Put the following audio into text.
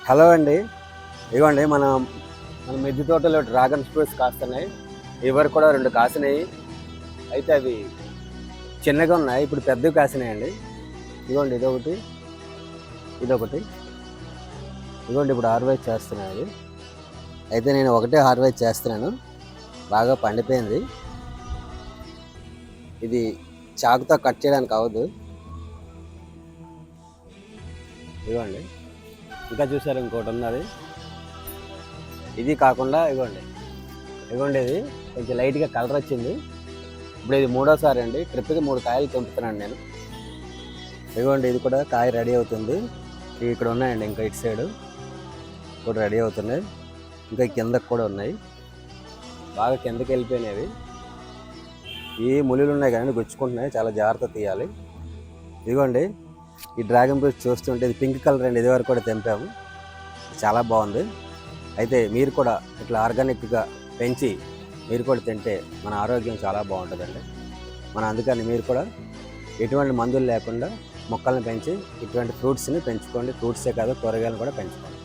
Hello అండి. ఇదిగోండి మన మన మిద్దె తోటలో డ్రాగన్ ఫ్రూట్స్ కాస్తున్నాయి. ఇవరు కూడా 2 కాసినాయి. అయితే అవి చిన్నగా ఉన్నాయి. ఇప్పుడు పెద్దవి కాసినాయండి. ఇదిగోండి ఇదొకటి, ఇదొకటి. ఇదిగోండి ఇప్పుడు హార్వెస్ట్ చేస్తున్నాయి అవి. అయితే నేను ఒకటే హార్వెస్ట్ చేస్తున్నాను. బాగా పండిపోయింది. ఇది చాకుతో కట్ చేయడానికి అవ్వదు. ఇదిగోండి ఇంకా చూసారు ఇంకోటి ఉన్నది. ఇది కాకుండా ఇదిగోండి ఇది కొంచెం లైట్గా కలర్ వచ్చింది. ఇప్పుడు ఇది 3వసారి అండి. ట్రిప్కి 3 కాయలు తెంపుతున్నాను నేను. ఇదిగోండి ఇది కూడా కాయ రెడీ అవుతుంది. ఇక్కడ ఉన్నాయండి, ఇంకా ఇటు సైడు కూడా రెడీ అవుతున్నాయి. ఇంకా కిందకు కూడా ఉన్నాయి. బాగా కిందకి వెళ్ళిపోయినవి. ఈ ముళ్ళు ఉన్నాయి కానీ గుచ్చుకుంటున్నాయి, చాలా జాగ్రత్త తీయాలి. ఇదిగోండి ఈ డ్రాగన్ ఫ్రూట్ చూస్తుంటే ఇది పింక్ కలర్ అండి. ఇదివరకు కూడా తెంపాము, చాలా బాగుంది. అయితే మీరు కూడా ఇట్లా ఆర్గానిక్గా పెంచి మీరు కూడా తింటే మన ఆరోగ్యం చాలా బాగుంటుందండి. అందుకని మీరు కూడా ఎటువంటి మందులు లేకుండా మొక్కలను పెంచి ఇటువంటి ఫ్రూట్స్ని పెంచుకోండి. ఫ్రూట్సే కాదు, కూరగాయలను కూడా పెంచుకోండి.